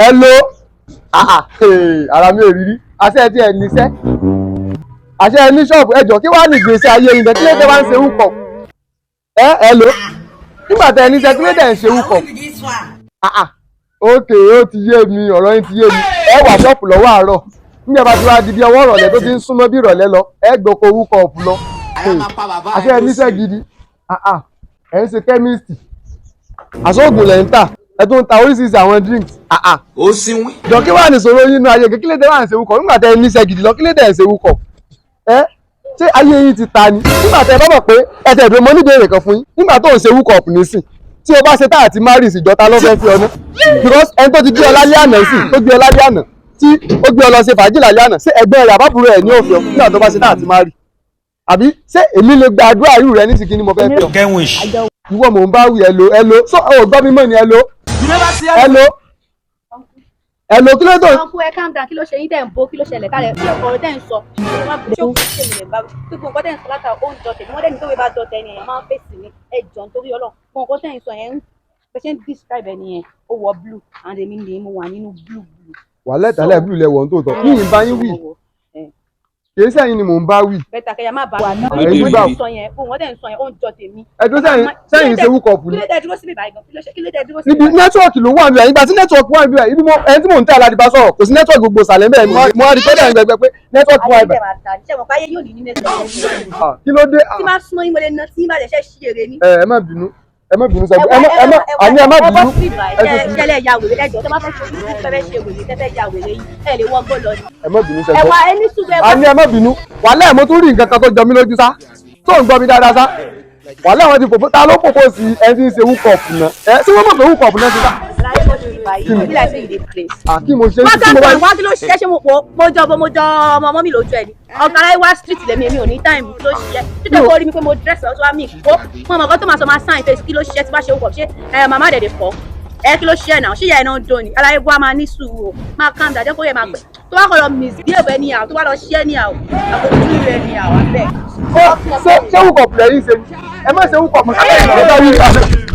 hello ara mi ò rírí àṣẹ tí ẹ níṣẹ́ àṣẹ ẹ ní ṣọ́ọ̀bù ẹjọ́ kí wàá ní ìgbésí ayé yín bẹ́ẹ̀ kí ló dé wá ń ṣe wúkọ̀ hello nígbà tẹ ẹ níṣẹ́ kí ló dé ń ṣe wúkọ̀ ókè ó ti yé mi ọ̀rọ̀ yín ti yé mi ẹ wà ṣọ́ọ̀pù lọ́wọ́ àárọ̀ nígbà bá ti wá di bí ọwọ́ ìrọ̀lẹ́ tó ti ń súnmọ́ bí ìrọ̀lẹ́ lọ ẹ gboko wúkọ̀ ọ̀pù lọ àṣẹ ẹ níṣẹ́ gidi ẹ ń ṣe kẹ́míìsì àṣọ́ògùn lẹ̀ ń tà ẹ tó ń ta oríṣiríṣi àwọn drinks. ó sinwin. jọ kí wàá nìṣòro yín nínú ayé kí ló dé wà ń ṣe wúkọ̀ nígbà tẹ ẹ níṣẹ́ gidi lọ kí ló dé ẹ ṣe wúkọ̀ ṣé ayé yín ti ta ni nígbà tẹ ẹ bá mọ̀ pé ẹ tẹ̀ dùn mọ́ ní ìbéèrè kan fún yín nígbà tó ń ṣe wúkọ̀ ọ̀pù nísìn tí o bá ṣe tá àti maris ìjọta lọ́fẹ́ fi ọ̀nà because ẹni tó ti gbé ọ lálẹ́ àná sí tó gbé ọ lálẹ́ àná tí ó gbé ọ lọ ṣe fàájì lálẹ́ àná ṣé ẹgbẹ́ rẹ̀ àbábúrò ẹ̀ ní òfin ọ̀fun nígbà tó bá ṣe tá àti mari àbí ṣé èmi lè gba àdúrà irú rẹ nísìkí ni mo fẹ́ fi ọ ìwọ mò ń bá wí hello so ò gbọ́ mi mọ́ ni hello kí ló tó. ọkùnrin ẹ calm down kí ló ṣe yín tẹ̀ ń bó kí ló ṣẹlẹ̀ kálẹ̀ kí ọkọ̀ tẹ̀ ń sọ ṣé ó ṣe lè bá gbogbo nǹkan tẹ̀ ń sọ látara ó ń jọ tèmi wọ́n dẹ́ni tó wé bá jọ tẹ̀ nìyẹn máa ń fèsì ní ẹjọ́ nítorí ọlọ́run fún nǹkan tẹ̀ ń sọ yẹn ń pèsè describe ẹ nìyẹn ó wọ blue and èmi ni mo wà nínú blue. wà lẹ́tàlẹ́ blue lẹ́wọ̀n tó tọ̀ ní ìbá yín wí kì í sẹ́yìn ni mò ń bá wí. bẹ́tà kẹyà má bá wà náà ní ìwé sọ yẹn fún nǹkan tẹ̀ ń sọ yẹn ó ń jọ tèmi. ẹ̀dùn sẹ́yìn ṣe wúkọ̀ ọ̀pù ni. kí ló dé dúró síbi ìbàdàn kí ló dé dúró síbi ibi nẹ́tíwọ̀kì ló wà níbẹ̀ ìgbà tí nẹ́tíwọ̀kì wà níbẹ̀ ibi ẹni tí mò ń tẹ́ aládìbá sọ̀rọ̀ kò sí nẹ́tíwọ̀kì gbogbo sàlẹ̀ bẹ́ẹ̀ mo wá di pé dẹ̀ gbẹgbẹ pé nẹ́tíwọ̀kì wà níbẹ̀. kí ló dé. tí máa súnmọ́ yín mo lè ná tí bá jẹ́ ṣe èrè ní. ẹ má bínú sọ àní ẹ má bínú. ṣẹlẹ̀ ya wèrè ẹjọ́ tó máa fẹ́ ṣe fẹ́fẹ́ ṣe wèrè fẹ́fẹ́ ya wèrè yìí ẹ lè wọ́gbọ́ lọ ni. ẹ má bínú sọ ẹwà ẹni sùgbọ́ ẹwà. àní ẹ má bínú wàhálà ẹ̀ mo tún rí nǹkan kan tó jọ mí lójú sá tó ń gbọ́ mi dáadáa sá wàhálà àwọn ti pòpó ta ló pòpó sí ẹni tí ń ṣe wúkọ̀ọ̀pù náà ẹ tí wọ́n mọ̀ pé wúkọ̀ọ̀pù náà ti sá. kí mo ṣe tí mo bá. wá kí ló ṣe ṣé mo jọ ọmọ mi lójú ẹ ni ọ̀gá aláì wá street lèmi èmi ò ní táìmù kí ló ṣiṣẹ́ títí kò rí mi pé mo dress lọ́tọ́ wá mi kó mo mọ̀ kọ́ tó máa sọ máa sign face kí ló ṣiṣẹ́ tí bá ṣe wúkọ̀ ṣé màmá dẹ̀dẹ̀ fọ́ kí ló ṣiṣẹ́ náà ṣíyà ẹ̀ náà dùn ní aláì wá máa ní sùúrù máa kàn dájọ́ kó yẹ máa pẹ́ tó wá kọ́ lọ misbehave ní àwọn tó wá lọ ṣiṣẹ́ ní àwọn àkójú rẹ̀ ní àwọn abẹ́. ṣé wúkọ̀ọ̀pù lẹ́yìn ṣe ẹ má ṣe wúkọ̀ọ̀pù